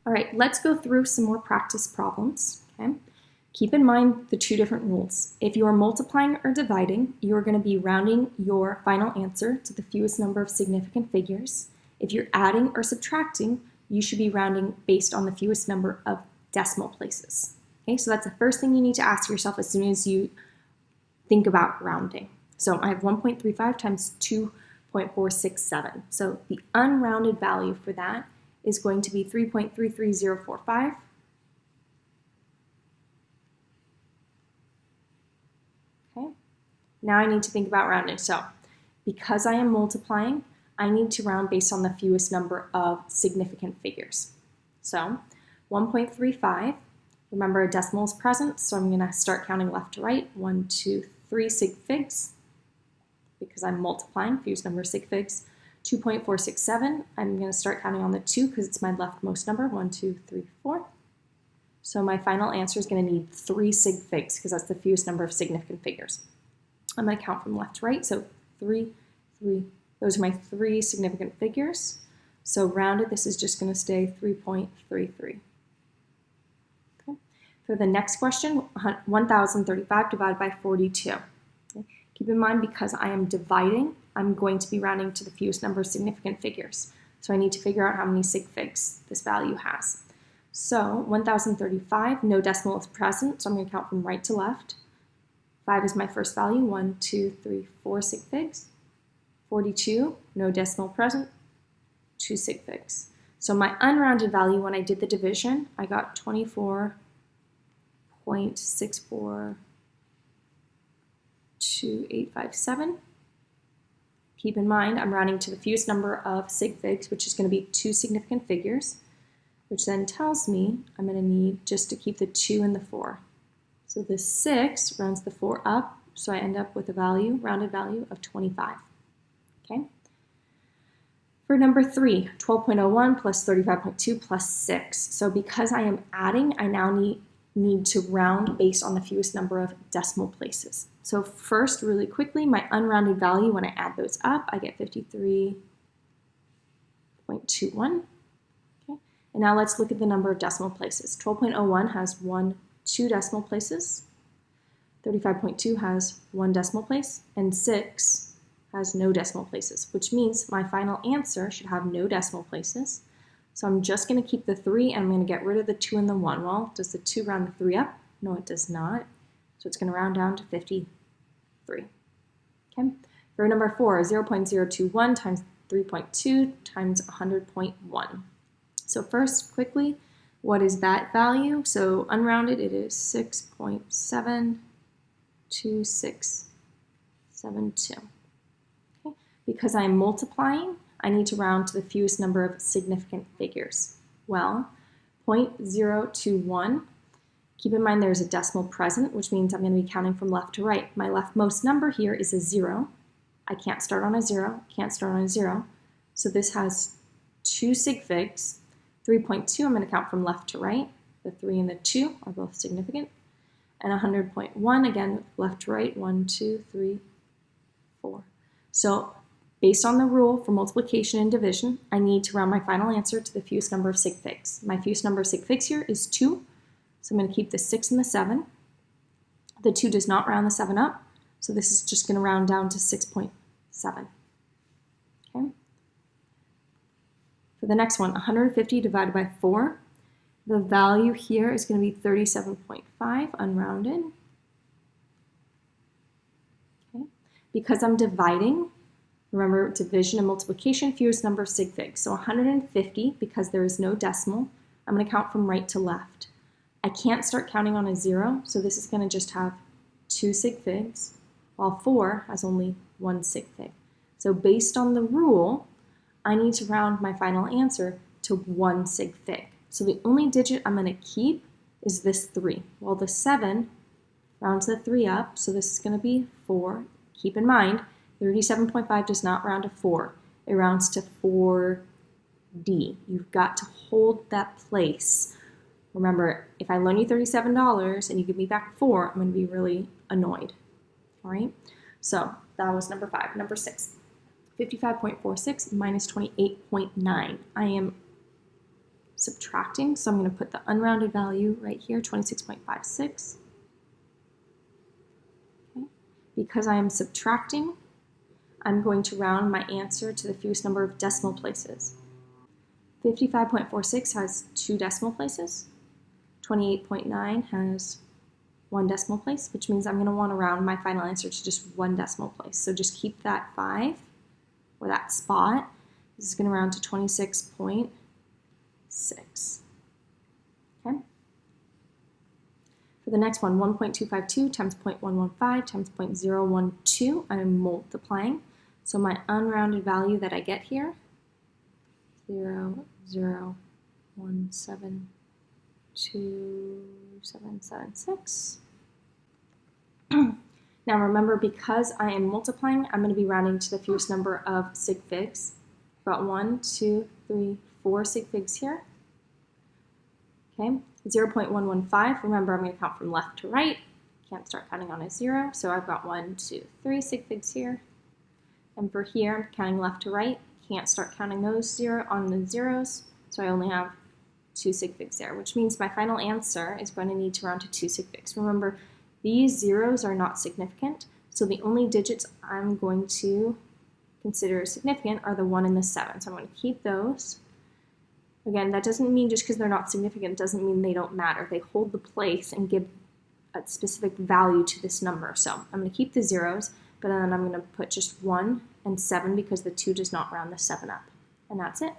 All right, let's go through some more practice problems, okay? Keep in mind the two different rules. If you are multiplying or dividing, you are going to be rounding your final answer to the fewest number of significant figures. If you're adding or subtracting, you should be rounding based on the fewest number of decimal places. Okay, so that's the first thing you need to ask yourself as soon as you think about rounding. So I have 1.35 times 2.467. So the unrounded value for that is going to be 3.33045. Okay, now I need to think about rounding. So because I am multiplying, I need to round based on the fewest number of significant figures. So 1.35, remember a decimal is present, so I'm going to start counting left to right. 1, 2, 3 sig figs, because I'm multiplying, fewest number of sig figs. 2.467, I'm going to start counting on the 2 because it's my leftmost number. 1, 2, 3, 4. So my final answer is going to need 3 sig figs because that's the fewest number of significant figures. I'm going to count from left to right, so 3, 3. Those are my 3 significant figures. So rounded, this is just going to stay 3.33. Okay. For the next question, 1,035 divided by 42. Okay. Keep in mind, because I am dividing, I'm going to be rounding to the fewest number of significant figures. So I need to figure out how many sig figs this value has. So 1,035, no decimal is present, so I'm going to count from right to left. 5 is my first value, 1, 2, 3, 4 sig figs. 42, no decimal present, 2 sig figs. So my unrounded value, when I did the division, I got 24.642857. Keep in mind, I'm rounding to the fewest number of sig figs, which is going to be 2 significant figures, which then tells me I'm going to need just to keep the 2 and the 4. So the 6 rounds the 4 up, so I end up with a value, rounded value of 25. Okay. For number 3, 12.01 plus 35.2 plus 6. So because I am adding, I now need to round based on the fewest number of decimal places. So first, really quickly, my unrounded value, when I add those up, I get 53.21. Okay. And now let's look at the number of decimal places. 12.01 has 2 decimal places. 35.2 has 1 decimal place, and 6 has no decimal places, which means my final answer should have no decimal places. So I'm just going to keep the 3 and I'm going to get rid of the 2 and the 1. Well, does the 2 round the 3 up? No, it does not. So it's going to round down to 53. Okay. For number 4, 0.021 times 3.2 times 100.1. So first, quickly, what is that value? So unrounded, it is 6.72672. Okay. Because I'm multiplying, I need to round to the fewest number of significant figures. Well, 0.021, keep in mind there's a decimal present, which means I'm going to be counting from left to right. My leftmost number here is a 0. I can't start on a 0, can't start on a 0. So this has 2 sig figs. 3.2, I'm going to count from left to right. The 3 and the 2 are both significant. And 100.1, again, left to right, 1, 2, 3, 4. So based on the rule for multiplication and division, I need to round my final answer to the fewest number of sig figs. My fewest number of sig figs here is 2, so I'm going to keep the 6 and the 7. The 2 does not round the 7 up, so this is just going to round down to 6.7. Okay. For the next one, 150 divided by 4. The value here is going to be 37.5, unrounded. Okay. Because I'm dividing, remember division and multiplication, fewest number of sig figs. So 150, because there is no decimal, I'm going to count from right to left. I can't start counting on a 0, so this is going to just have 2 sig figs, while 4 has only 1 sig fig. So based on the rule, I need to round my final answer to 1 sig fig. So the only digit I'm going to keep is this 3. Well, the 7 rounds the 3 up, so this is going to be 4. Keep in mind, 37.5 does not round to 4. It rounds to 4D. You've got to hold that place. Remember, if I loan you $37 and you give me back 4, I'm going to be really annoyed. All right? So that was number 5. Number 6. 55.46 minus 28.9. I am subtracting, so I'm going to put the unrounded value right here, 26.56. Okay. Because I am subtracting, I'm going to round my answer to the fewest number of decimal places. 55.46 has 2 decimal places. 28.9 has 1 decimal place, which means I'm going to want to round my final answer to just 1 decimal place. So just keep that 5, or that spot. This is going to round to 26.6. Okay. For the next one, 1.252 times 0.115 times 0.012, I'm multiplying. So my unrounded value that I get here, 0.0172776. Now remember, because I am multiplying, I'm going to be rounding to the fewest number of sig figs. I've got 1, 2, 3, 4 sig figs here. Okay, 0.115, remember I'm going to count from left to right. Can't start counting on a 0, so I've got 1, 2, 3 sig figs here. And for here, I'm counting left to right. Can't start counting those on the zeros, so I only have 2 sig figs there, which means my final answer is going to need to round to 2 sig figs. Remember, these zeros are not significant, so the only digits I'm going to consider significant are the 1 and the 7. So I'm going to keep those. Again, that doesn't mean just because they're not significant doesn't mean they don't matter. They hold the place and give a specific value to this number. So I'm going to keep the zeros, but then I'm going to put just 1 and 7 because the 2 does not round the 7 up. And that's it.